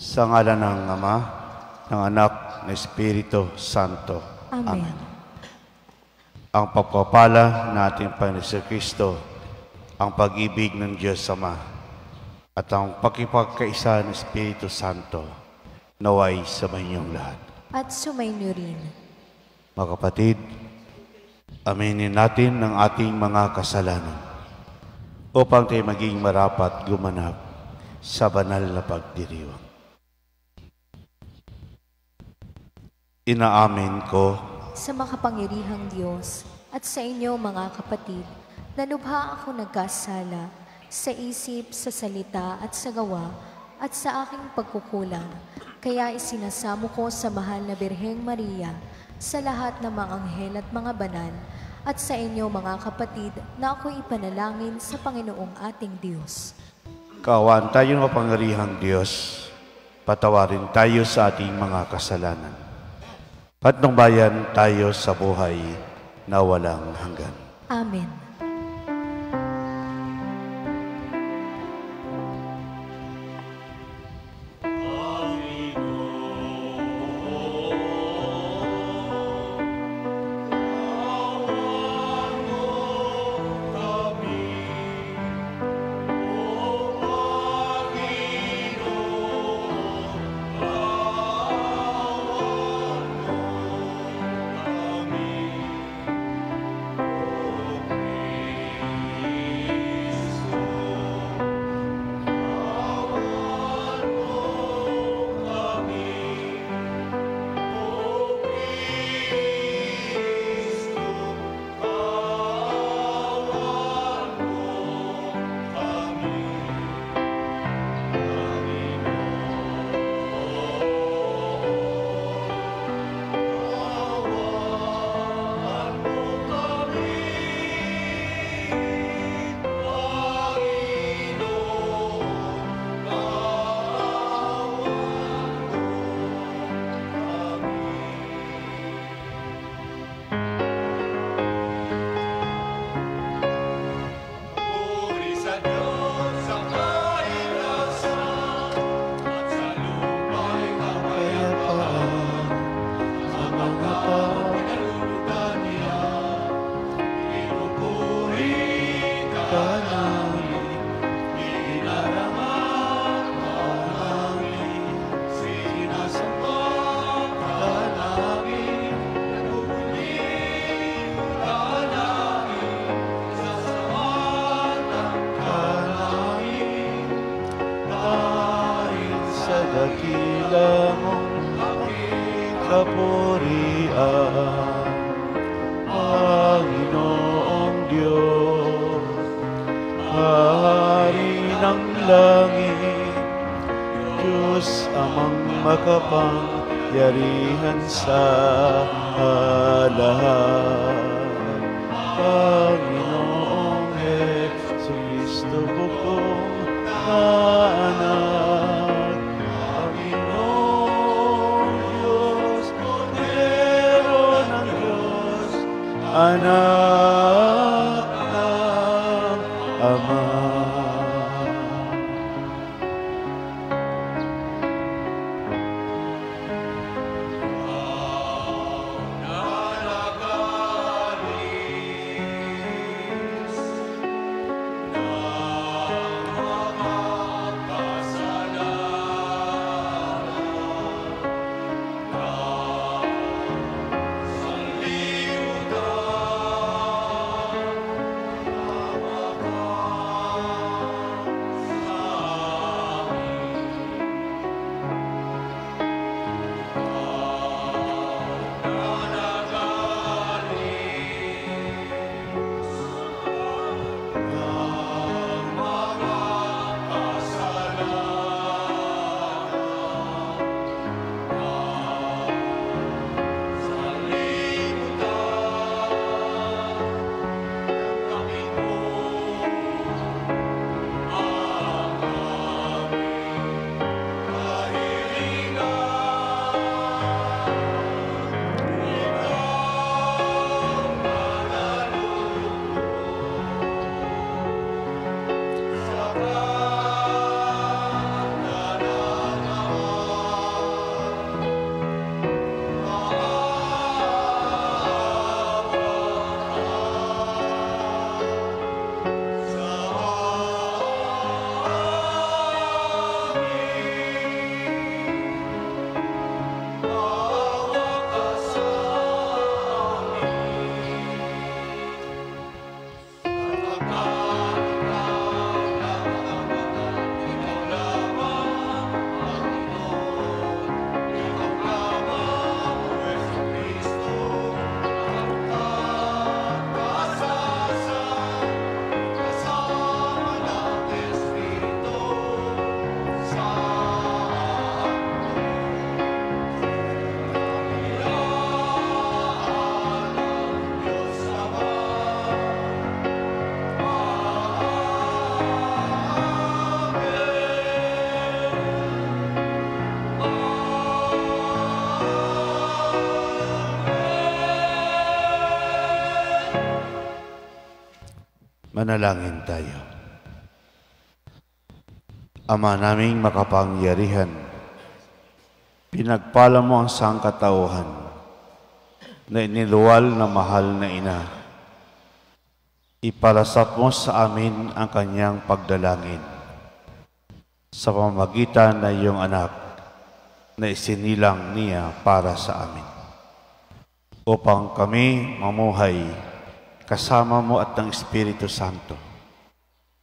Sa ngalan ng Ama, ng Anak, ng Espiritu Santo. Amen. Ang pagpapala natin Panginoon Kristo, ang pag-ibig ng Diyos Ama, at ang pakipagkaisa ng Espiritu Santo, naway sa inyong lahat. At sumainyo rin. Mga kapatid, aminin natin ang ating mga kasalanan upang tayo maging marapat gumanap sa banal na pagdiriwang. Inaamin ko Sa makapangyarihang Diyos at sa inyo mga kapatid, na lubha ako nagkasala sa isip, sa salita at sa gawa at sa aking pagkukulang. Kaya isinasamo ko sa mahal na Birheng Maria, sa lahat ng mga anghel at mga banal, at sa inyo mga kapatid, na ako'y ipanalangin sa Panginoong ating Diyos. kaawaan tayo ng mapangyarihang Diyos, patawarin tayo sa ating mga kasalanan. Patnubbayan tayo sa buhay na walang hanggan. Amen. Dakila mong kapurian, Panginoong Diyos, Hari ng langit, Diyos amang makapangyarihan sa lahat. Panginoong Jesucristo, bukong anak, anak ng Ama. Manalangin tayo. Ama naming makapangyarihan, pinagpala mo ang sangkatauhan na iniluwal na mahal na ina. Ipalasap mo sa amin ang kanyang pagdalangin sa pamamagitan na iyong anak na isinilang niya para sa amin, upang kami mamuhay kasama mo at ng Espiritu Santo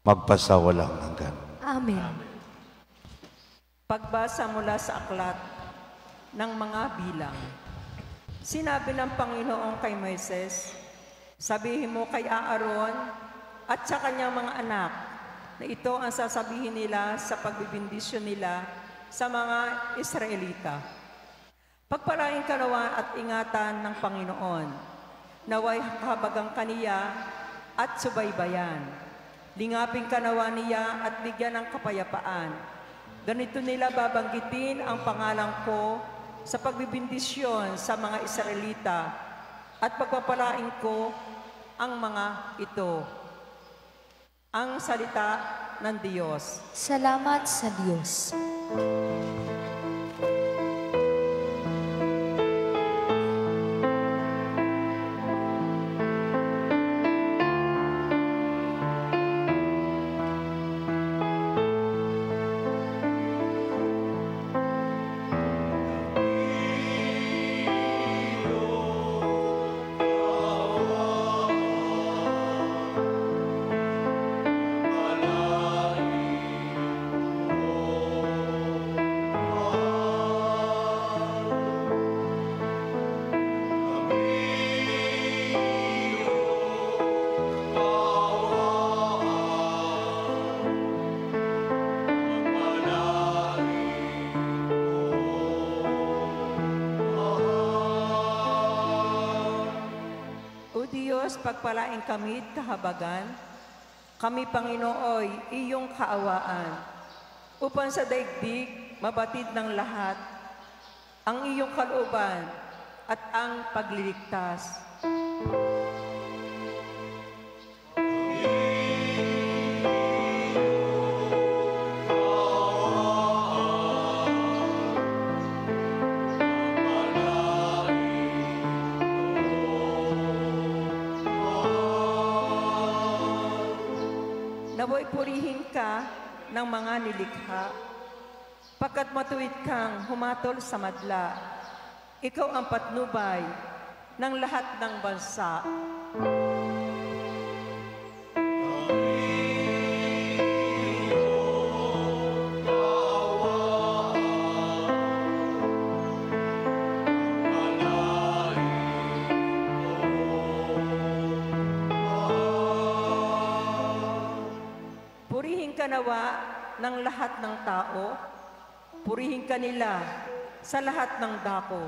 magpasawalang hanggan. Amen. Pagbasa mula sa aklat ng mga bilang. Sinabi ng Panginoon kay Moises, sabihin mo kay Aaron at sa kanyang mga anak na ito ang sasabihin nila sa pagbibindisyon nila sa mga Israelita. Pagpalain ka nawa at ingatan ng Panginoon, naway habagang kaniya at subaybayan. Lingapin ka nawa niya at bigyan ng kapayapaan. Ganito nila babanggitin ang pangalan ko sa pagbibindisyon sa mga Israelita at pagpapalain ko ang mga ito. Ang salita ng Diyos. Salamat sa Diyos. Pagpalain kami kahabagan, kami Panginooy iyong kaawaan, upang sa daigdig mabatid ng lahat ang iyong kalooban at ang pagliligtas. Naway purihin ka ng mga nilikha, pagkat matuwid kang humatol sa madla. Ikaw ang patnubay ng lahat ng bansa. Purihin ka nawa ng lahat ng tao, purihin ka nila sa lahat ng dako.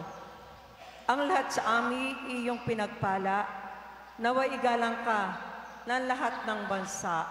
Ang lahat sa amin iyong pinagpala, naway igalang ka ng lahat ng bansa.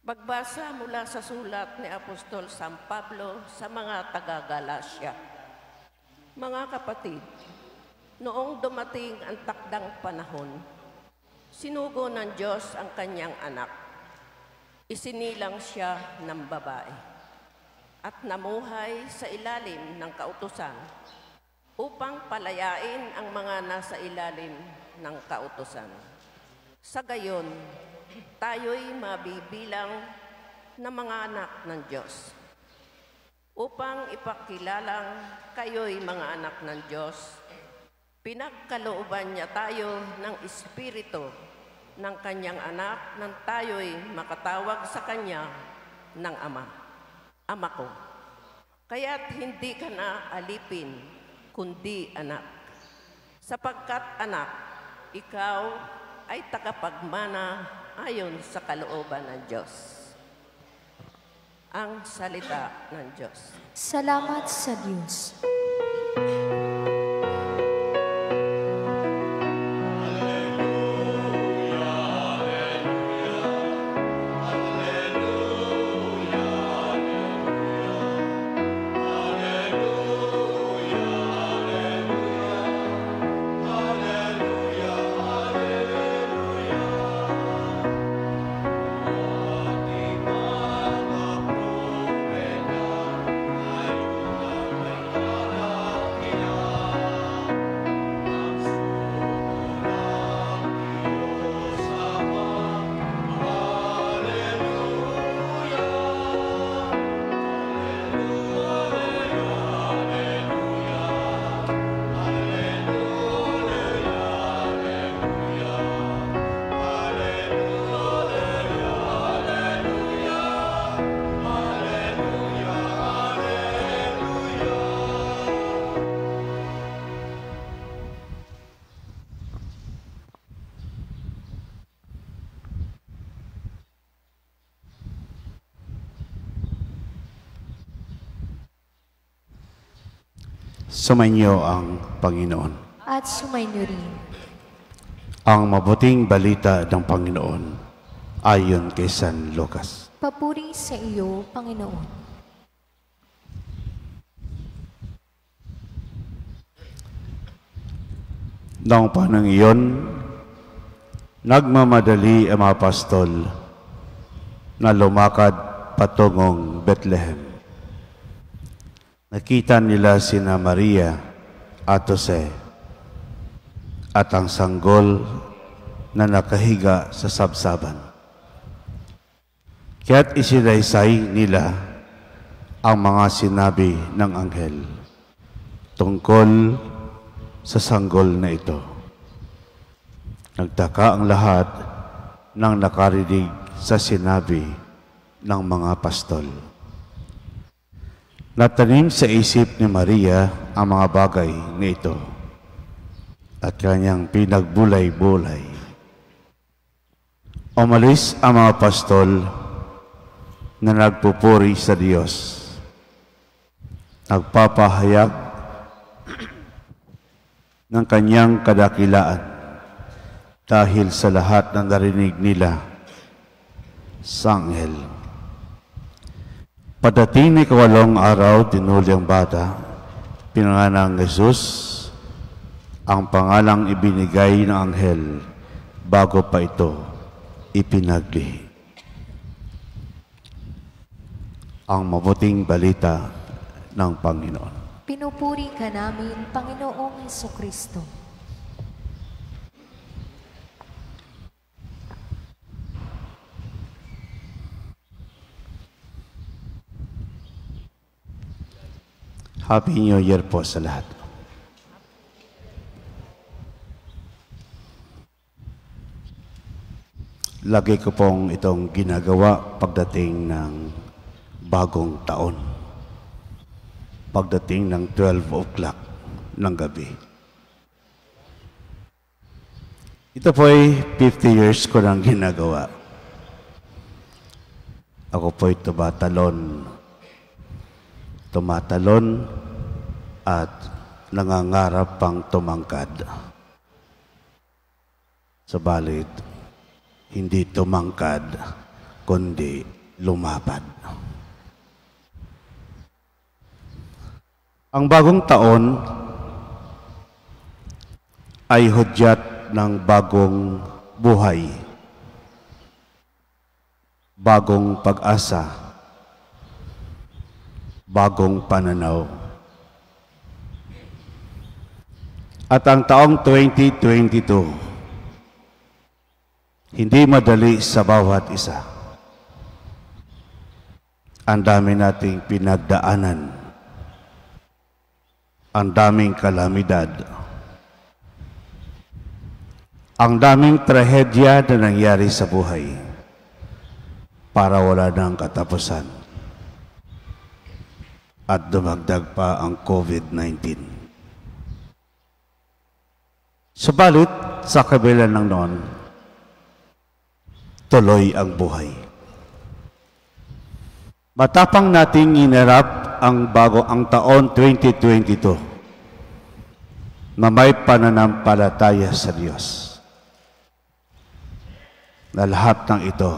Magbasa mula sa sulat ni Apostol San Pablo sa mga taga-Galasya. Mga kapatid, noong dumating ang takdang panahon, sinugo ng Diyos ang kanyang anak. Isinilang siya ng babae at namuhay sa ilalim ng kautusan upang palayain ang mga nasa ilalim ng kautusan. Sa gayon, tayo'y mabibilang na mga anak ng Diyos. Upang ipakilalang kayo'y mga anak ng Diyos, pinagkalooban niya tayo ng Espiritu ng kanyang anak nang tayo'y makatawag sa kanya ng Ama. Ama ko, kaya't hindi ka na alipin, kundi anak. Sapagkat anak, ikaw ay tagapagmana ayon sa kalooban ng Diyos. ang salita ng Diyos. Salamat sa Diyos. Sumainyo ang Panginoon. At sumainyo rin. Ang mabuting balita ng Panginoon ayon kay San Lucas. Papuri sa iyo, Panginoon. Noong panahon iyon, nagmamadali ang mga pastol na lumakad patungong Bethlehem. Nakita nila sina Maria at Jose at ang sanggol na nakahiga sa sabsaban. Kaya't isinaysay nila ang mga sinabi ng anghel tungkol sa sanggol na ito. Nagtaka ang lahat nang nakarinig sa sinabi ng mga pastol. Natanim sa isip ni Maria ang mga bagay na ito at kanyang pinagbulay-bulay. Umalis ang mga pastol na nagpupuri sa Diyos. Nagpapahayag ng kanyang kadakilaan dahil sa lahat ng narinig nila sa anghel. Pagdating ni kawalong araw, tinuli ang bata, pinanganak Jesus, ang pangalang ibinigay ng anghel bago pa ito ipinagli. Ang mabuting balita ng Panginoon. Pinupuri ka namin, Panginoong Hesukristo. Happy New Year po sa lahat. Lagi ko pong itong ginagawa pagdating ng bagong taon. Pagdating ng 12 o'clock ng gabi. Ito po ay 50 years ko nang ginagawa. Ako po ay tumatalon at nangangarap pang tumangkad. Subalit, hindi tumangkad, kundi lumapad. Ang bagong taon ay hudyat ng bagong buhay, bagong pag-asa, bagong pananaw. At ang taong 2022, hindi madali sa bawat isa. Ang dami nating pinagdaanan. Ang daming kalamidad. Ang daming trahedya na nangyari sa buhay para wala nang katapusan. At dumagdag pa ang COVID-19. Subalit, sa kabila ng noon, tuloy ang buhay. Matapang nating inarap ang ang taon 2022 na may pananampalataya sa Diyos. Na lahat ng ito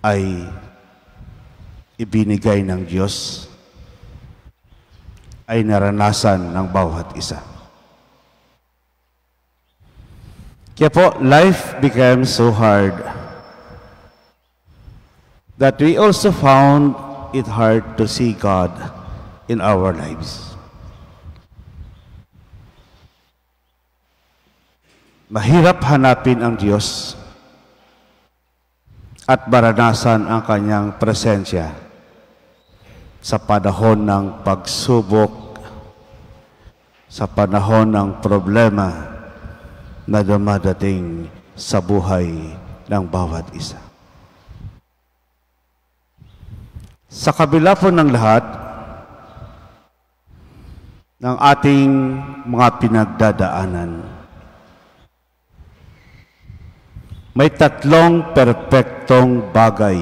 ay ibinigay ng Diyos, ay naranasan ng bawat isa. Kaya po, life became so hard that we also found it hard to see God in our lives. Mahirap hanapin ang Diyos at maranasan ang kanyang presensya sa panahon ng pagsubok, sa panahon ng problema na dumadating sa buhay ng bawat isa. Sa kabila po ng lahat ng ating mga pinagdadaanan, may tatlong perpektong bagay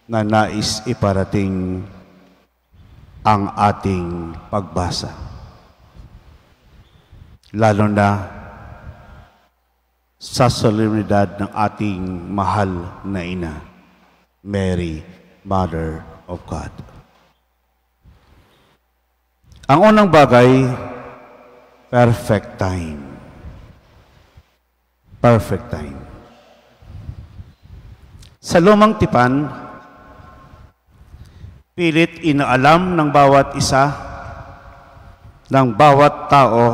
na nais iparating ang ating pagbasa. Lalo na sa solemnidad ng ating mahal na ina, Mary, Mother of God. Ang unang bagay, perfect time. Perfect time. Sa lumang tipan, pilit inaalam ng bawat isa, ng bawat tao,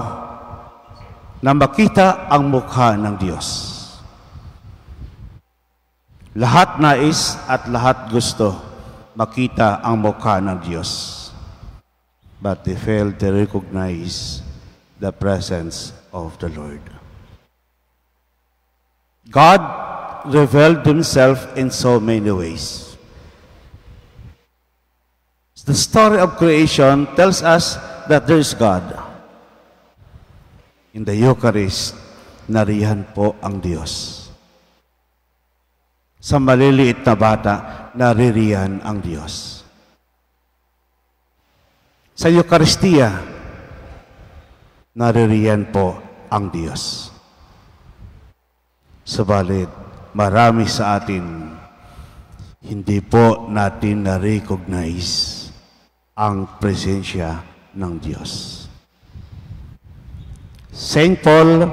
na makita ang mukha ng Diyos. Lahat nais at lahat gusto makita ang mukha ng Diyos. But they failed to recognize the presence of the Lord. God revealed Himself in so many ways. The story of creation tells us that there is God. In the Eucharist, nariyan po ang Diyos. Sa maliliit na bata, naririyan ang Diyos. Sa Eucharistia, naririyan po ang Diyos. Subalit, marami sa atin, hindi po natin na-recognize ang presensya ng Diyos. St. Paul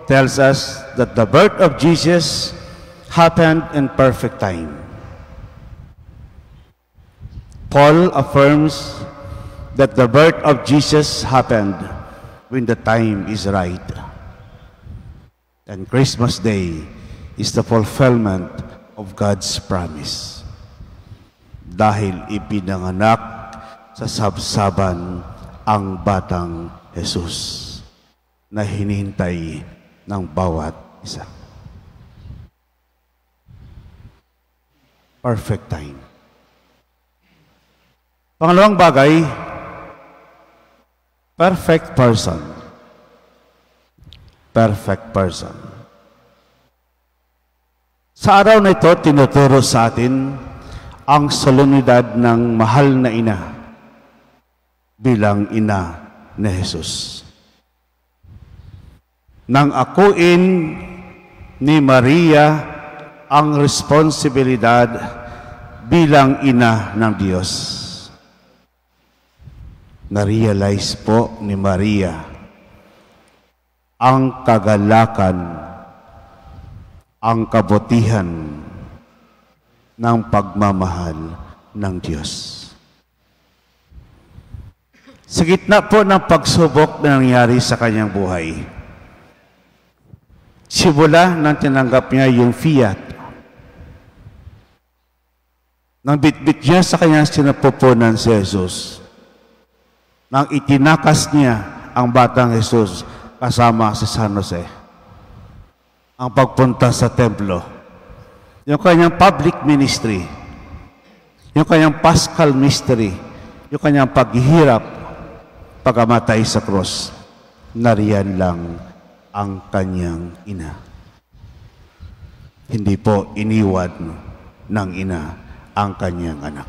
tells us that the birth of Jesus happened in perfect time. Paul affirms that the birth of Jesus happened when the time is right. And Christmas Day is the fulfillment of God's promise. Dahil ipinanganak sa sabsaban ang batang Jesus na hinihintay ng bawat isa. Perfect time. Pangalawang bagay, perfect person. Perfect person. Sa araw na ito, tinuturo sa atin ang solemnidad ng mahal na ina bilang ina ni Jesus. Nang akuin ni Maria ang responsibilidad bilang ina ng Diyos. Na-realize po ni Maria ang kagalakan, ang kabutihan ng pagmamahal ng Diyos. Sa gitna po ng pagsubok na nangyari sa kanyang buhay, simula nang tinanggap niya yung fiat, nang bitbit niya sa kanyang sinapupunan si Jesus, nang itinakas niya ang batang Jesus kasama si San Jose, ang pagpunta sa templo, yung kanyang public ministry, yung kanyang Paschal mystery, yung kanyang paghihirap, pagamatay sa krus, nariyan lang ang kanyang ina. Hindi po iniwan ng ina ang kanyang anak.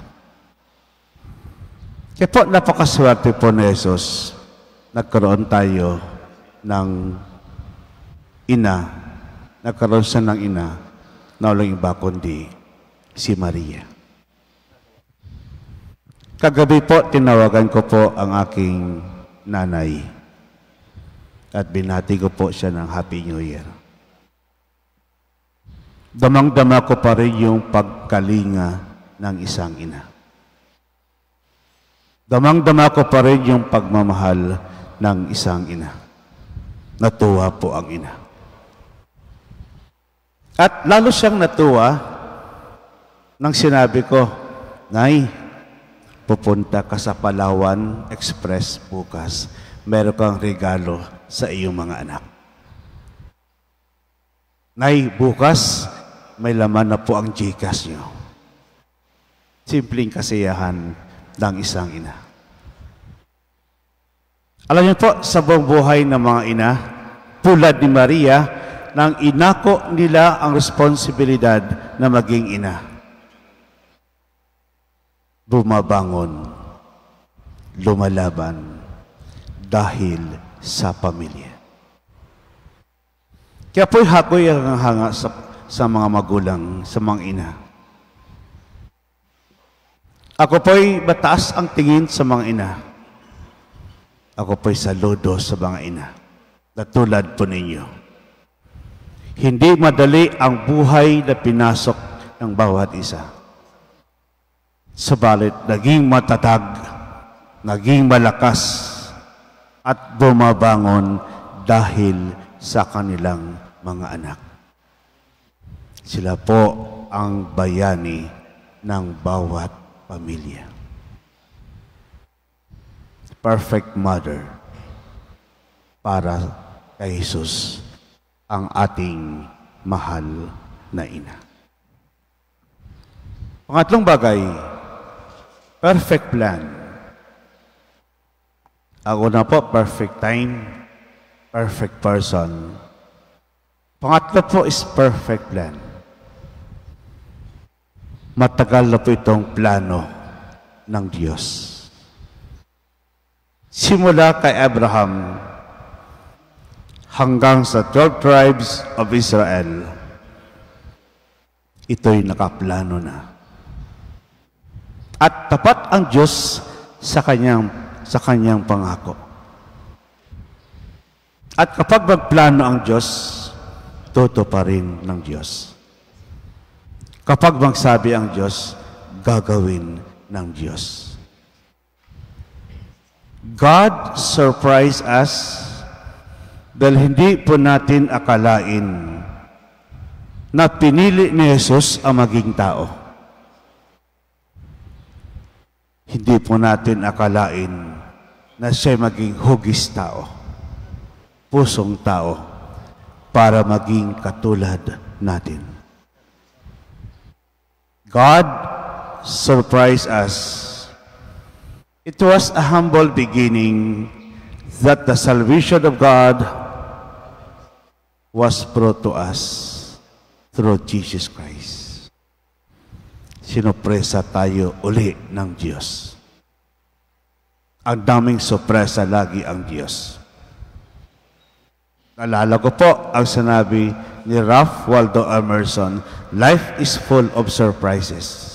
Kaya po napakaswerte po ni Jesus, nagkaroon tayo ng ina, nagkaroon siya ng ina na walang iba kundi si Maria. Kagabi po, tinawagan ko po ang aking nanay at binati ko po siya ng Happy New Year. Damang-dama ko pa rin yung pagkalinga ng isang ina. Damang-dama ko pa rin yung pagmamahal ng isang ina. Natuwa po ang ina. At lalo siyang natuwa nang sinabi ko, Nay, pupunta ka sa Palawan Express bukas. Meron kang regalo sa iyong mga anak. Nay, bukas, may laman na po ang GCash nyo. Simpleng kasiyahan ng isang ina. Alam niyo po, sa buong buhay ng mga ina, tulad ni Maria, nang inako nila ang responsibilidad na maging ina. Bumabangon, lumalaban, dahil sa pamilya. Kaya po'y hakoy ang hanga sa mga magulang, sa mga ina. Ako po'y mataas ang tingin sa mga ina. Ako po'y saludo sa mga ina, na tulad po ninyo. Hindi madali ang buhay na pinasok ng bawat isa. Subalit, naging matatag, naging malakas, at bumabangon dahil sa kanilang mga anak. Sila po ang bayani ng bawat pamilya. Perfect mother para kay Jesus, ang ating mahal na ina. Pangatlong bagay, perfect plan. Ako na po, perfect time, perfect person. Pangatlo po is perfect plan. Matagal na po itong plano ng Diyos. Simula kay Abraham hanggang sa 12 tribes of Israel, ito'y nakaplano na. At tapat ang Diyos sa kanyang pangako. At kapag magplano ang Diyos, tutuparin ng Diyos. Kapag magsabi ang Diyos, gagawin ng Diyos. God surprised us dahil hindi po natin akalain na pinili ni Jesus ang maging tao. Hindi po natin akalain na siya maging hugis tao, pusong tao, para maging katulad natin. God surprised us. It was a humble beginning that the salvation of God was brought to us through Jesus Christ. Sinupresa tayo uli ng Diyos. Ang daming sorpresa lagi ang Diyos. Naalala ko po ang sinabi ni Ralph Waldo Emerson, life is full of surprises.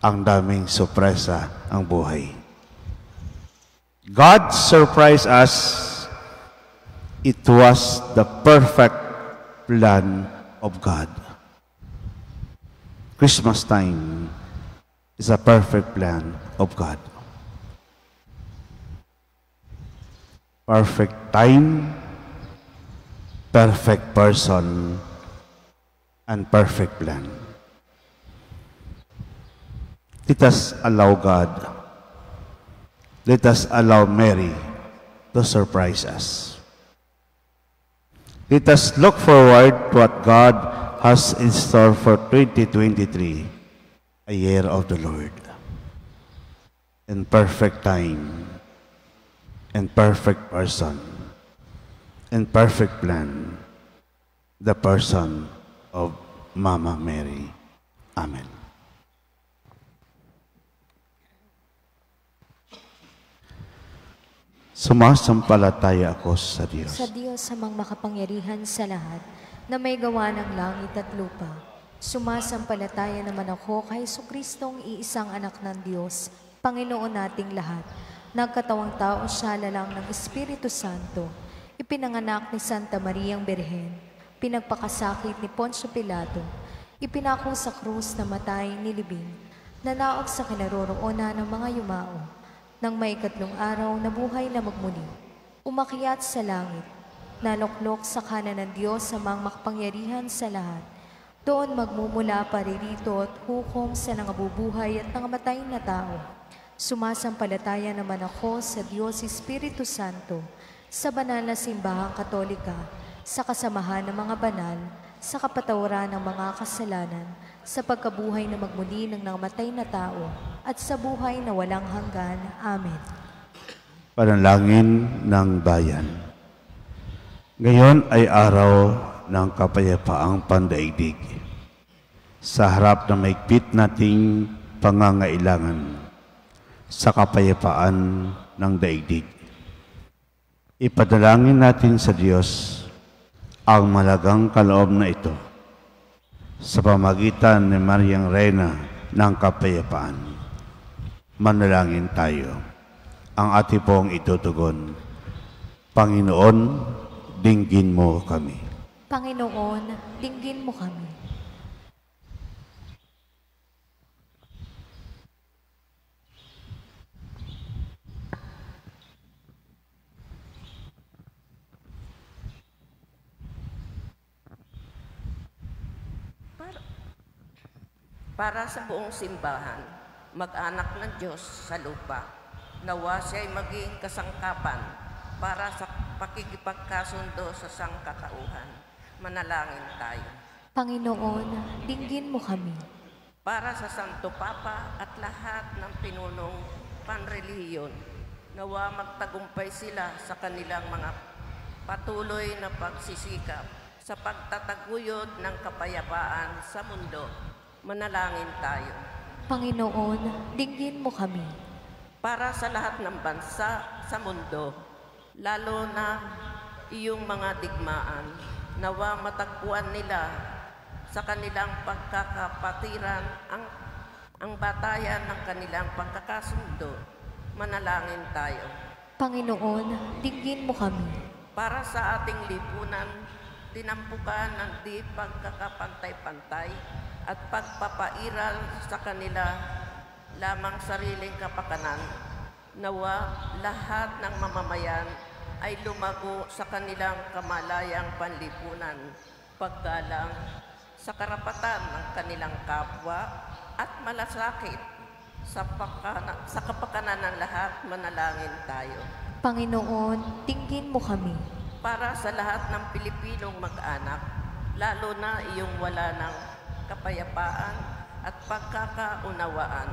Ang daming sorpresa ang buhay. God surprised us. It was the perfect plan of God. Christmas time is a perfect plan of God. Perfect time, perfect person, and perfect plan. Let us allow God, let us allow Mary to surprise us. Let us look forward to what God has in store for 2023, a year of the Lord. In perfect time, in perfect person, in perfect plan, the person of Mama Mary. Amen. Sumasampalataya ako sa Diyos. Sa Diyos amang makapangyarihan sa lahat, na may gawa ng langit at lupa. Sumasampalataya naman ako kay Jesucristong iisang anak ng Diyos, Panginoon nating lahat. Nagkatawang tao siya lalang ng Espiritu Santo. Ipinanganak ni Santa Mariang Birhen. Pinagpakasakit ni Poncio Pilato. Ipinako sa krus na matay nilibing. Nanaog sa kinaroroonan ng mga yumao. Nang may ikatlong araw na buhay na magmuli. Umakyat sa langit. Naluklok sa kanan ng Diyos amang makapangyarihan sa lahat. Doon magmumula paririto at hukom sa nangabubuhay at nangamatay na tao. Sumasampalataya naman ako sa Diyos Espiritu Santo, sa banal na simbahang katolika, sa kasamahan ng mga banal, sa kapatawaran ng mga kasalanan, sa pagkabuhay na magmuli ng nangamatay na tao, at sa buhay na walang hanggan. Amen. Panalangin ng bayan. Ngayon ay araw ng kapayapaang pandaigdig. Sa harap ng maigpit nating pangangailangan sa kapayapaan ng daigdig, ipadalangin natin sa Diyos ang malagang kaloob na ito sa pamagitan ni Mariang Reyna ng Kapayapaan. Manalangin tayo. Ang ating pong itutugon. Panginoon, dinggin mo kami. Panginoon, dinggin mo kami. Para sa buong simbahan, mag-anak ng Diyos sa lupa, nawa siya'y maging kasangkapan para sa pakikipagkasundo sa sangkatauhan. Manalangin tayo. Panginoon, dinggin mo kami. Para sa Santo Papa at lahat ng pinunong panrelihiyon, nawa magtagumpay sila sa kanilang mga patuloy na pagsisikap sa pagtataguyod ng kapayapaan sa mundo. Manalangin tayo. Panginoon, dinggin mo kami. Para sa lahat ng bansa sa mundo, lalo na iyong mga digmaan, nawa matagpuan nila sa kanilang pagkakapatiran ang batayan ng kanilang pagkakasundo. Manalangin tayo. Panginoon, dinggin mo kami. Para sa ating lipunan, tinampukan ng di pagkakapantay-pantay at pagpapairal sa kanila lamang sariling kapakanan, nawa lahat ng mamamayan ay lumago sa kanilang kamalayang panlipunan, paggalang sa karapatan ng kanilang kapwa at malasakit sa kapakanan ng lahat. Manalangin tayo. Panginoon, dinggin mo kami. Para sa lahat ng Pilipinong mag-anak, lalo na iyong wala ng kapayapaan at pagkakaunawaan,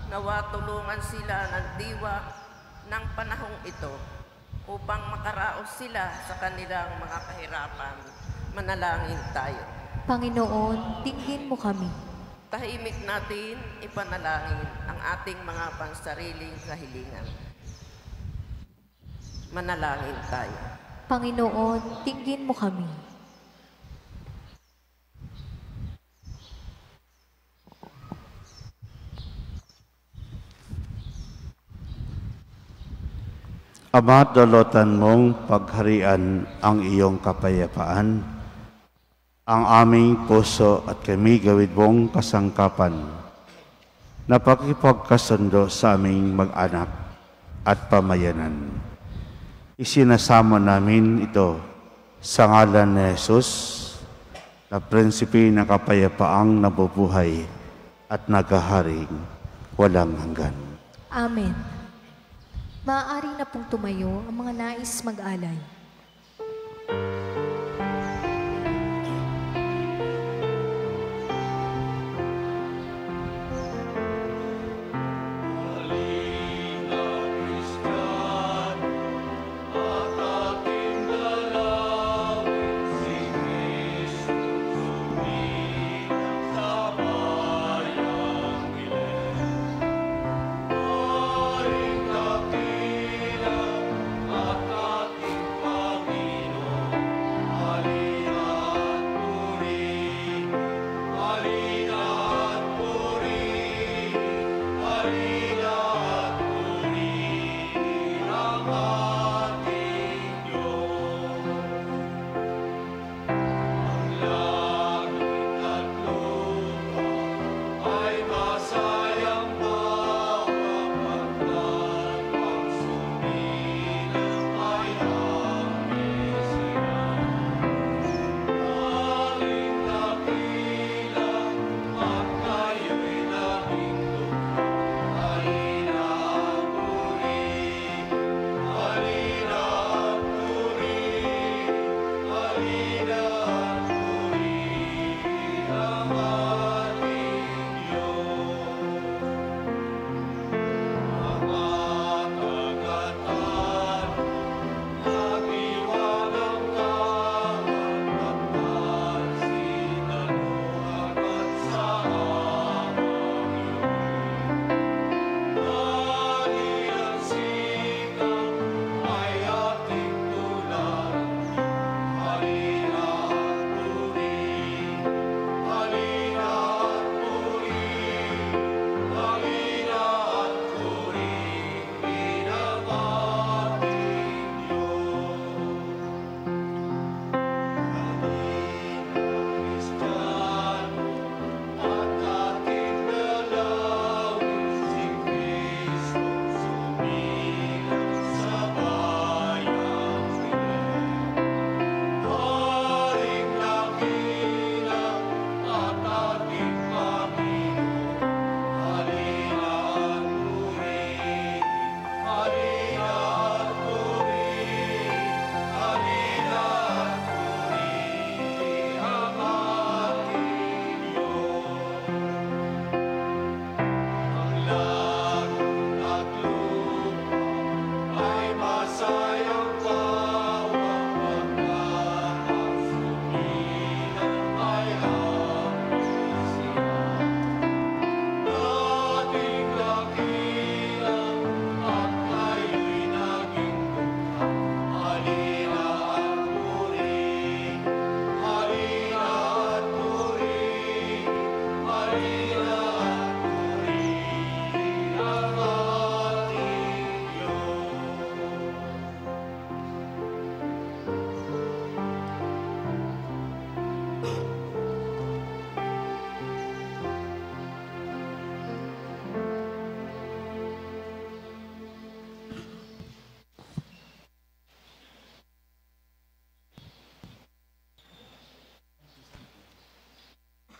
nawa tulungan sila ng diwa ng panahong ito upang makaraos sila sa kanilang mga kahirapan. Manalangin tayo. Panginoon, dinggin mo kami. Tahimik natin ipanalangin ang ating mga pansariling kahilingan. Manalangin tayo. Panginoon, dinggin mo kami. Ama, dalotan mong pagharian ang iyong kapayapaan, ang aming puso at kami gawid mong kasangkapan na pakipagkasundo sa aming mag-anak at pamayanan. Isinasama namin ito sa ngalan ni Jesus, na prinsipe ng kapayapaang nabubuhay at naghaharing walang hanggan. Amen. Maaari na pong tumayo ang mga nais mag-alay.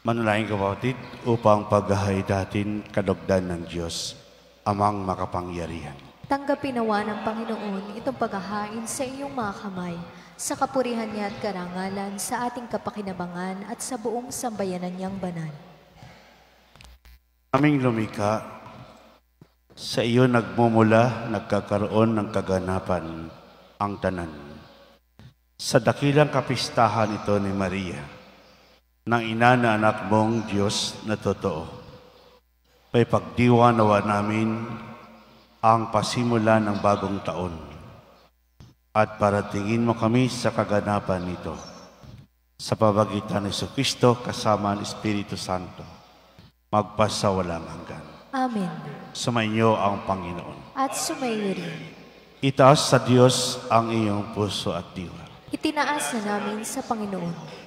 Manalangin kapatid upang paghahay natin kadugdan ng Diyos, Amang makapangyarihan. Tanggapin nawa ng Panginoon itong paghahain sa iyong mga kamay, sa kapurihan niya at karangalan, sa ating kapakinabangan at sa buong sambayanan niyang banal. Aming lumika, sa iyo nagmumula, nagkakaroon ng kaganapan ang tanan. Sa dakilang kapistahan ito ni Maria, ng ina na anak mong Diyos na totoo, may pagdiwa nawa namin ang pasimula ng bagong taon at paratingin mo kami sa kaganapan nito sa pamagitan ni Jesucristo kasama ng Espiritu Santo magpasawalang hanggan. Amen. Sumainyo ang Panginoon. At sumayo rin. Itaas sa Diyos ang iyong puso at diwa. Itinaas na namin sa Panginoon.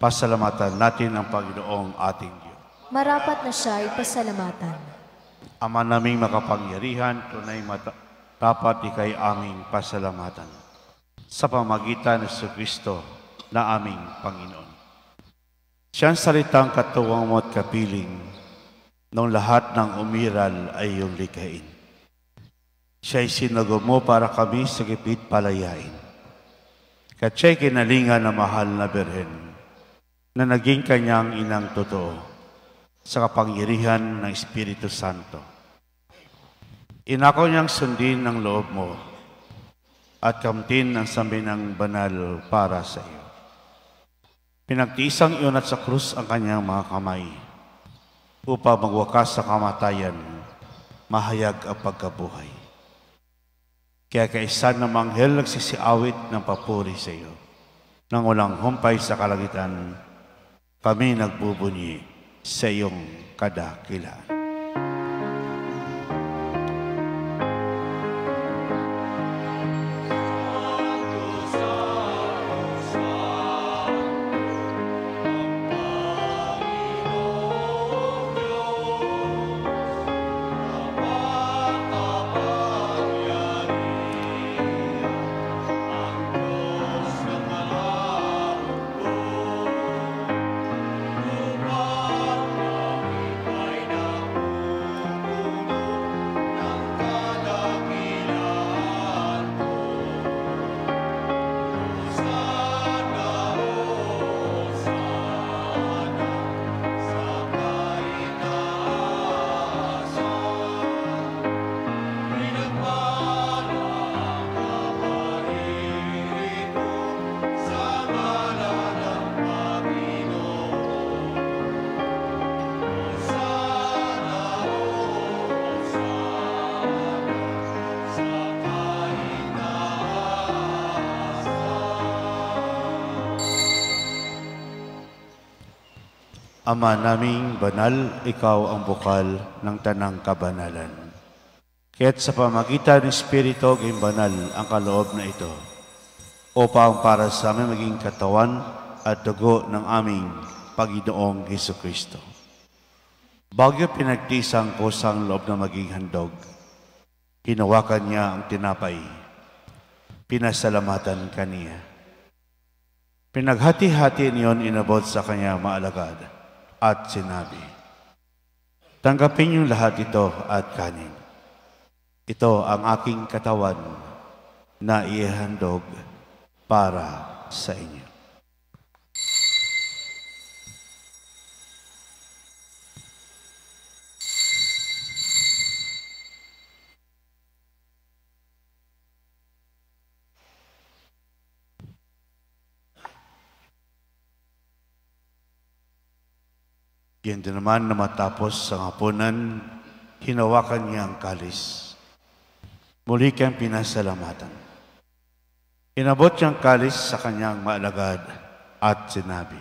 Pasalamatan natin ang Panginoong ating Diyos. Marapat na siya ay pasalamatan. Ama naming makapangyarihan, tunay dapat ikay aming pasalamatan sa pamagitan ng Jesucristo na aming Panginoon. Siyang salitang katuwang mo at kapiling nung lahat ng umiral ay iyong likhain. Siya'y sinugo mo para kami sa gipit palayain. Kat siya'y kinalingan na mahal na Birhen na naging kanyang inang totoo sa kapangyarihan ng Espiritu Santo. Inako niyang sundin ang loob mo at kamtin ang sambinang banal para sa iyo. Pinagtiisang iyon at sa krus ang kanyang mga kamay upang magwakas sa kamatayan, mahayag ang pagkabuhay. Kaya kaisa ng manghel nagsisiawit ng papuri sa iyo. Nang walang humpay sa kalangitan, kami nagbubunyi sa iyong kadakilaan. Ama naming banal, ikaw ang bukal ng tanang kabanalan. Kaya't sa pamagitan ng Espiritu ng banal ang kaloob na ito, upang para sa amin maging katawan at dugo ng aming Panginoong Hesukristo. Bagyo pinagtisang kusang loob na maging handog, hinawakan niya ang tinapay, pinasalamatan kaniya. Pinaghati-hati niyon inabot sa kanya maalagad at sinabi, tanggapin niyo lahat ito at kanin. Ito ang aking katawan na ihandog para sa inyo. Yan din naman na matapos sa hapunan, hinawakan niya ang kalis. Muli kang pinasalamatan. Inabot niyang kalis sa kanyang maalagad at sinabi,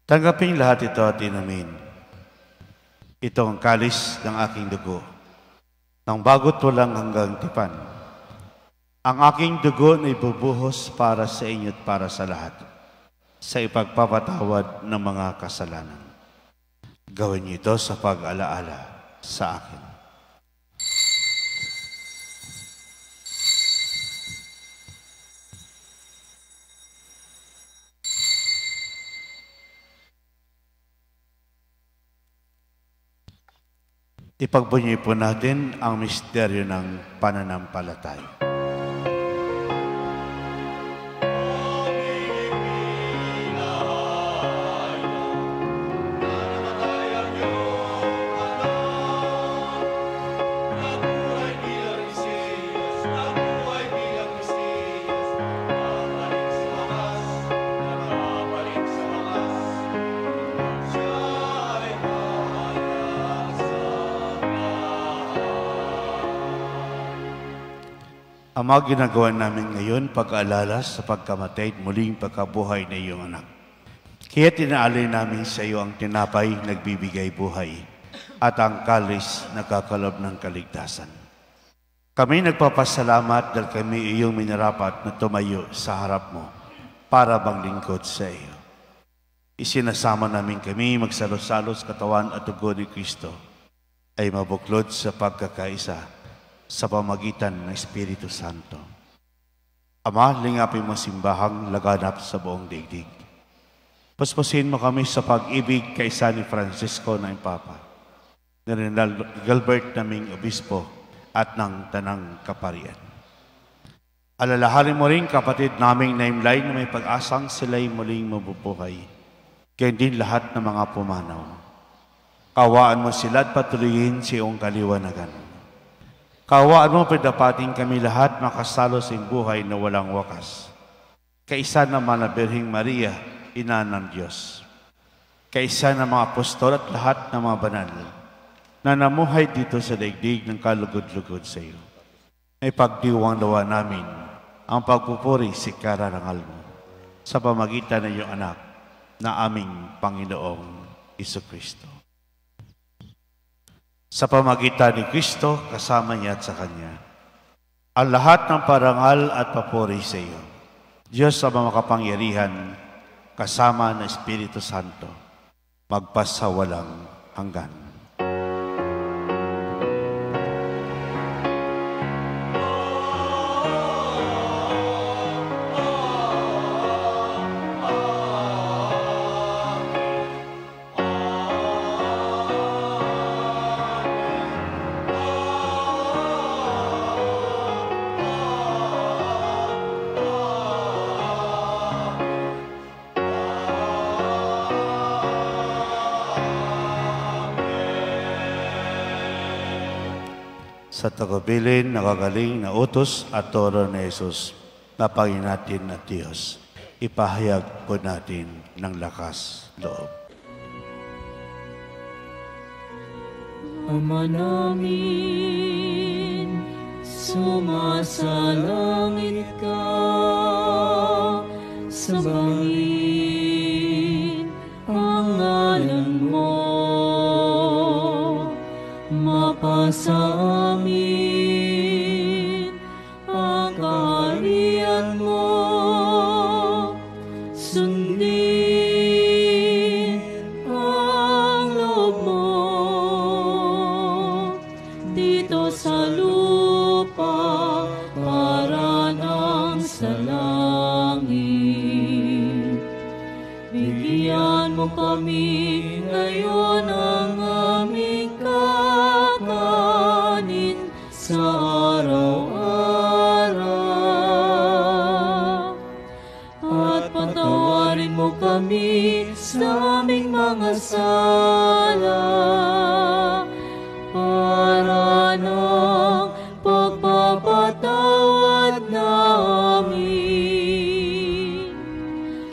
tanggapin lahat ito at inumin. Ito ang kalis ng aking dugo, ng bago't walang hanggang tipan. Ang aking dugo na ibubuhos para sa inyo at para sa lahat, sa ipagpapatawad ng mga kasalanan. Gawin niyo ito sa pag-alaala sa akin. Ipagbunyi po natin ang misteryo ng pananampalataya. Ang mga ginagawa namin ngayon, pag-aalala sa pagkamatay at muling pagkabuhay na iyong anak. Kaya tinaalay namin sa iyo ang tinapay nagbibigay buhay at ang kalis nagkakalob ng kaligtasan. Kami nagpapasalamat dahil kami iyong minarapat na tumayo sa harap mo para maglingkod sa iyo. Isinasama namin kami magsalos-salos katawan at dugo ni Kristo ay mabuklod sa pagkakaisa sa pamagitan ng Espiritu Santo. Ama, lingapin mo simbahang laganap sa buong daigdig. Puspusin mo kami sa pag-ibig kaisa ni Francisco na Papa, ni Rinaldo Gilbert naming Obispo at ng Tanang Kaparian. Alalahanin mo rin kapatid naming naimlay na may pag-asang sila'y muling mabubuhay, kaya din lahat ng mga pumanaw. Kawaan mo sila at patuloyin sa iyong kaliwanagan. Kawaan mo pinapating kami lahat makasalo sa buhay na walang wakas. Kaisa naman na Birheng Maria, Ina ng Diyos. Kaisa ng mga apostol at lahat ng mga banal na namuhay dito sa daigdig ng kalugod-lugod sa iyo. Ay pagdiwang dawa namin ang pagpupuri si kararangal mo sa pamagitan ng iyong anak na aming Panginoong Jesucristo. Sa pamagitan ni Kristo, kasama niya at sa Kanya, ang lahat ng parangal at papuri sa iyo, Diyos sa mga makapangyarihan, kasama ng Espiritu Santo, magpasawalang hanggan. Sa tagubilin, nakagaling na utos at turo ni Jesus na Panginoon natin at Diyos, ipahayag po natin ng lakas loob. Ama namin, sumasalangit ka, sambahin ang ngalan mo, mapasa amin ang kaharian mo, sundin ang loob mo dito sa lupa para nang sa langit. Bigyan mo kami ngayon ang aming kakanin sa araw-araw, at patawarin mo kami sa aming mga sala para ng pagpapatawad namin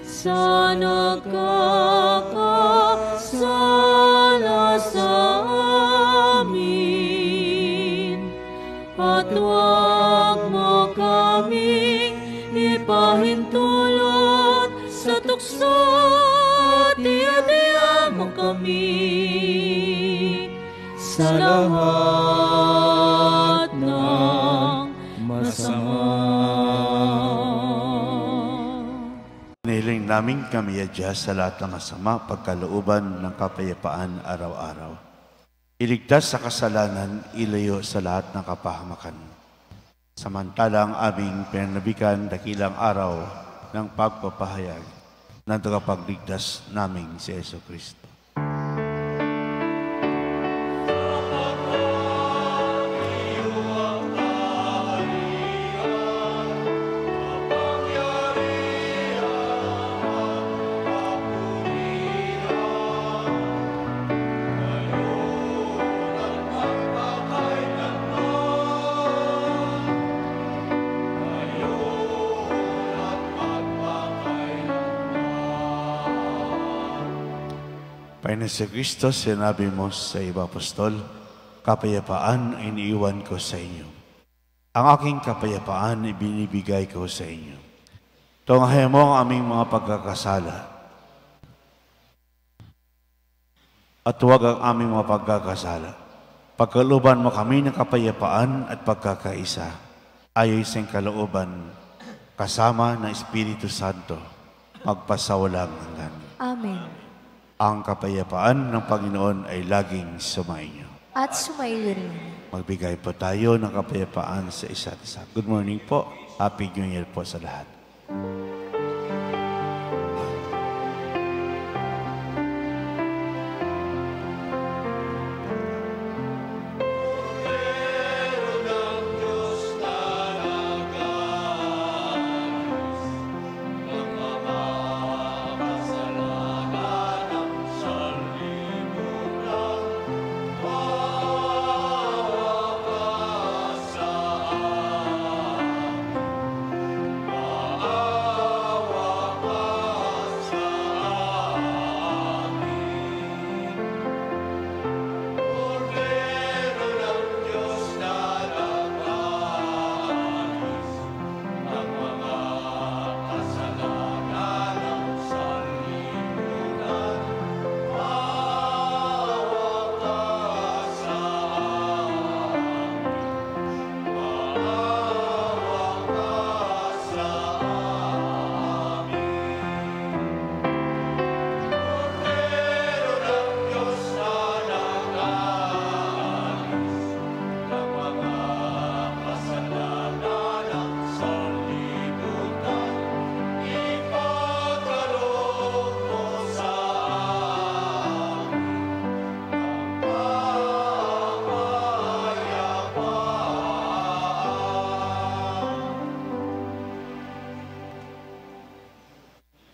sa nagkakasala sa amin, at huwag mo kaming ipahintulot sa tukso, at iadya mo kami sa lahat ng masama. Nihiling namin kami adya sa lahat ng masama, pagkalooban ng kapayapaan araw-araw. Iligtas sa kasalanan, ilayo sa lahat ng kapahamakan. Samantalang aming pinanabikan dakilang araw ng pagpapahayag ng tagapagligtas naming si Jesucristo. Sa Panginoon sa Kristo, sinabi mo sa iba apostol, kapayapaan ay iniiwan ko sa inyo. Ang aking kapayapaan ay binibigay ko sa inyo. Tunghayan mo ang aming mga pagkakasala at huwag ang aming mga pagkakasala. Pagkalooban mo kami ng kapayapaan at pagkakaisa, ayoy sa kalooban, kasama ng Espiritu Santo, magpasawalang hanggan. Amen. Ang kapayapaan ng Panginoon ay laging sumainyo. At sumayo rin. Magbigay po tayo ng kapayapaan sa isa't isa. Good morning po. Happy New Year po sa lahat.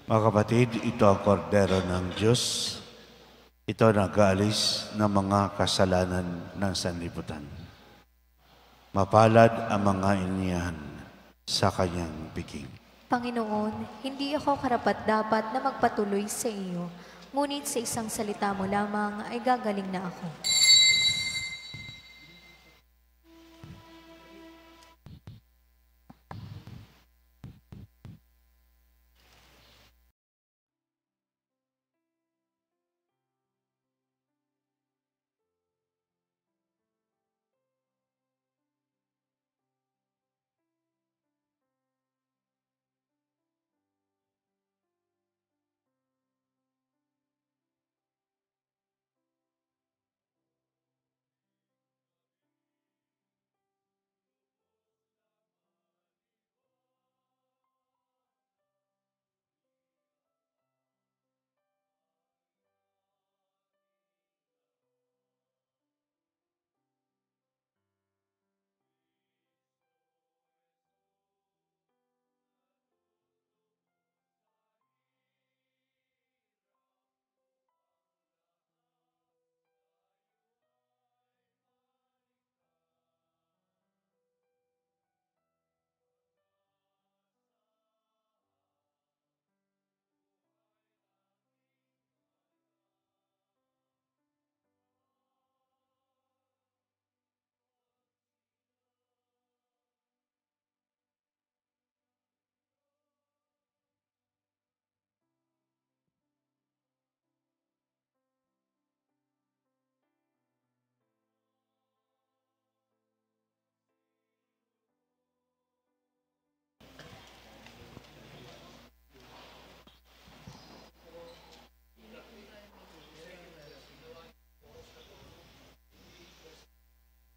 Mga kapatid, ito ang kordero ng Diyos. Ito nag-aalis ng mga kasalanan ng sanlibutan. Mapalad ang mga iniyan sa kanyang biging. Panginoon, hindi ako karapat-dapat na magpatuloy sa iyo, ngunit sa isang salita mo lamang ay gagaling na ako.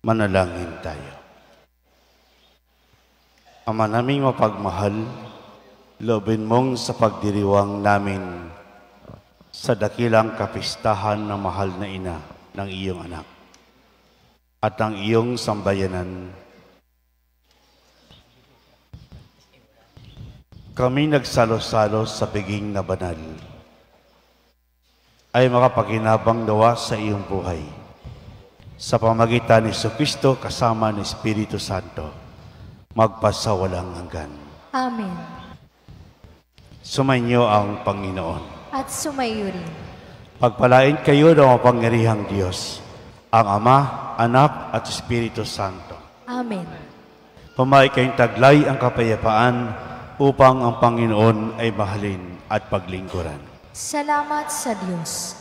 Manalangin tayo. Ama naming mapagmahal, loobin mong sa pagdiriwang namin sa dakilang kapistahan ng mahal na ina ng iyong anak at ang iyong sambayanan. Kami nagsalo-salo sa piging na banal ay makapaginabang nawa sa iyong buhay. Sa pamagitan ni Jesucristo kasama ni Espiritu Santo, magpasawalang hanggan. Amen. Sumainyo ang Panginoon. At sumayo rin. Pagpalain kayo ng mapangyarihang Diyos, ang Ama, Anak, at Espiritu Santo. Amen. Pumay kayong taglay ang kapayapaan upang ang Panginoon ay mahalin at paglingkuran. Salamat sa Diyos.